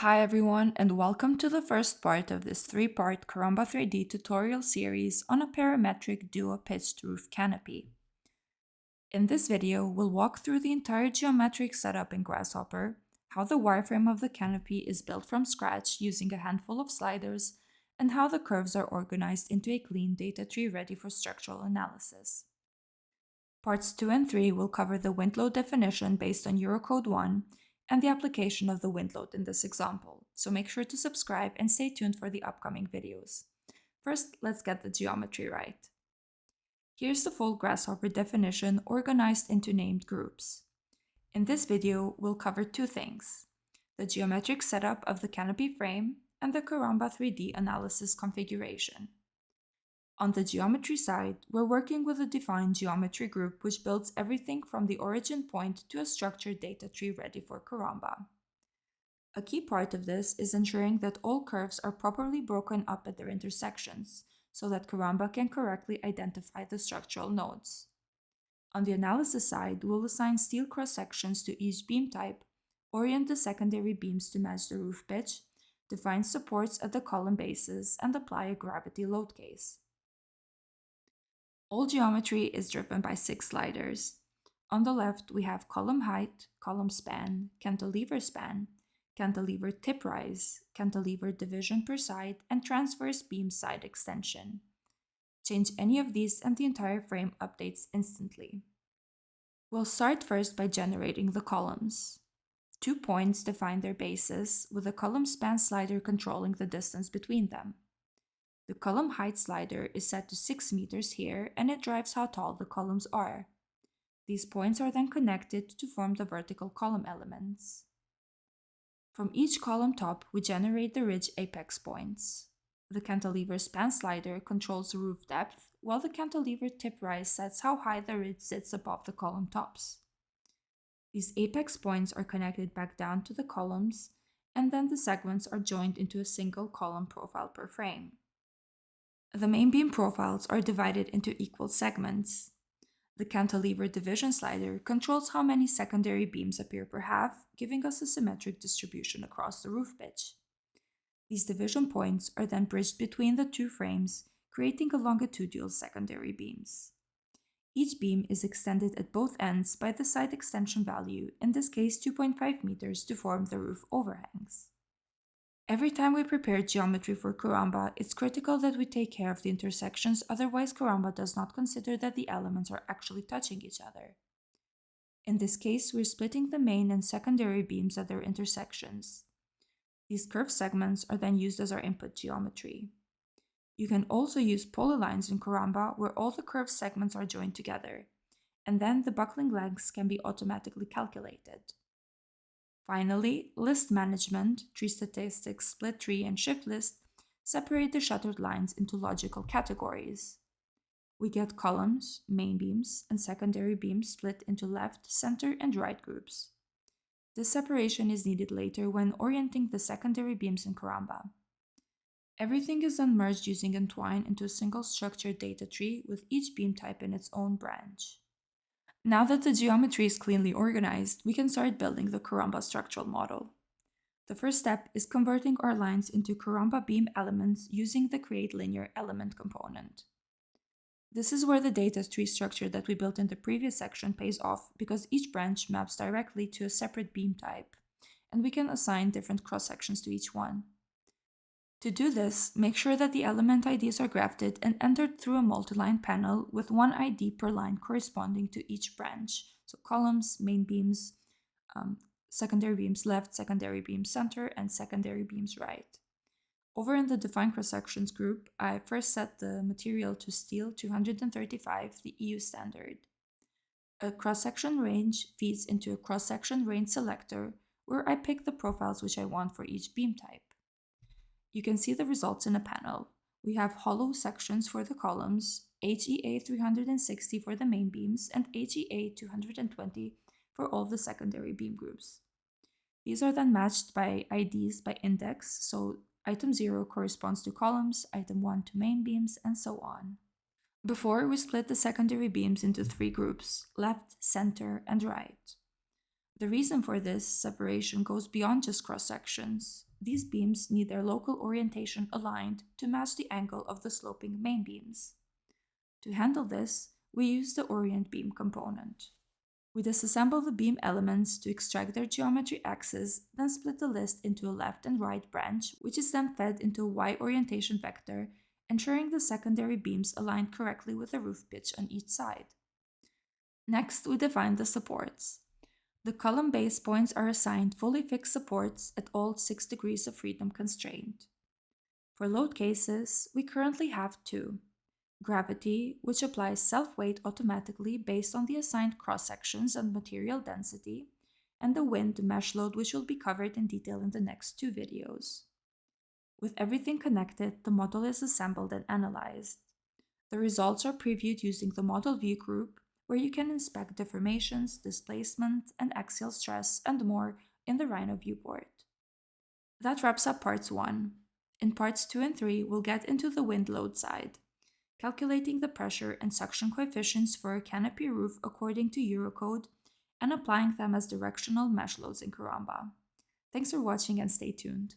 Hi everyone, and welcome to the first part of this three-part Karamba3D tutorial series on a parametric duo-pitched roof canopy. In this video, we'll walk through the entire geometric setup in Grasshopper, how the wireframe of the canopy is built from scratch using a handful of sliders, and how the curves are organized into a clean data tree ready for structural analysis. Parts 2 and 3 will cover the wind load definition based on Eurocode 1 and the application of the wind load in this example, so make sure to subscribe and stay tuned for the upcoming videos. First, let's get the geometry right. Here's the full Grasshopper definition organized into named groups. In this video, we'll cover two things: the geometric setup of the canopy frame and the Karamba3D analysis configuration. On the geometry side, we're working with a defined geometry group which builds everything from the origin point to a structured data tree ready for Karamba. A key part of this is ensuring that all curves are properly broken up at their intersections, so that Karamba can correctly identify the structural nodes. On the analysis side, we'll assign steel cross-sections to each beam type, orient the secondary beams to match the roof pitch, define supports at the column bases, and apply a gravity load case. All geometry is driven by 6 sliders. On the left, we have column height, column span, cantilever span, cantilever tip rise, cantilever division per side, and transverse beam side extension. Change any of these and the entire frame updates instantly. We'll start first by generating the columns. 2 points define their bases, with the column span slider controlling the distance between them. The column height slider is set to 6 meters here, and it drives how tall the columns are. These points are then connected to form the vertical column elements. From each column top, we generate the ridge apex points. The cantilever span slider controls the roof depth, while the cantilever tip rise sets how high the ridge sits above the column tops. These apex points are connected back down to the columns, and then the segments are joined into a single column profile per frame. The main beam profiles are divided into equal segments. The cantilever division slider controls how many secondary beams appear per half, giving us a symmetric distribution across the roof pitch. These division points are then bridged between the two frames, creating a longitudinal secondary beams. Each beam is extended at both ends by the side extension value, in this case 2.5 meters, to form the roof overhangs. Every time we prepare geometry for Karamba, it's critical that we take care of the intersections, otherwise Karamba does not consider that the elements are actually touching each other. In this case, we're splitting the main and secondary beams at their intersections. These curved segments are then used as our input geometry. You can also use polylines in Karamba, where all the curved segments are joined together, and then the buckling lengths can be automatically calculated. Finally, list management, tree statistics, split tree, and shift list separate the shuttered lines into logical categories. We get columns, main beams, and secondary beams split into left, center, and right groups. This separation is needed later when orienting the secondary beams in Karamba. Everything is then merged using entwine into a single structured data tree with each beam type in its own branch. Now that the geometry is cleanly organized, we can start building the Karamba structural model. The first step is converting our lines into Karamba beam elements using the create linear element component. This is where the data tree structure that we built in the previous section pays off, because each branch maps directly to a separate beam type, and we can assign different cross-sections to each one. To do this, make sure that the element IDs are grafted and entered through a multi-line panel with one ID per line corresponding to each branch. So columns, main beams, secondary beams left, secondary beams center, and secondary beams right. Over in the define cross-sections group, I first set the material to steel 235, the EU standard. A cross-section range feeds into a cross-section range selector, where I pick the profiles which I want for each beam type. You can see the results in a panel. We have hollow sections for the columns, HEA 360 for the main beams, and HEA 220 for all the secondary beam groups. These are then matched by IDs by index, so item 0 corresponds to columns, item 1 to main beams, and so on. Before, we split the secondary beams into 3 groups, left, center, and right. The reason for this separation goes beyond just cross-sections. These beams need their local orientation aligned to match the angle of the sloping main beams. To handle this, we use the orient beam component. We disassemble the beam elements to extract their geometry axes, then split the list into a left and right branch, which is then fed into a Y orientation vector, ensuring the secondary beams align correctly with the roof pitch on each side. Next, we define the supports. The column base points are assigned fully fixed supports at all 6 degrees of freedom constraint. For load cases, we currently have 2. Gravity, which applies self-weight automatically based on the assigned cross-sections and material density, and the wind mesh load, which will be covered in detail in the next 2 videos. With everything connected, the model is assembled and analyzed. The results are previewed using the Model View group, where you can inspect deformations, displacement, and axial stress, and more in the Rhino viewport. That wraps up parts 1. In parts 2 and 3, we'll get into the wind load side, calculating the pressure and suction coefficients for a canopy roof according to Eurocode, and applying them as directional mesh loads in Karamba. Thanks for watching and stay tuned.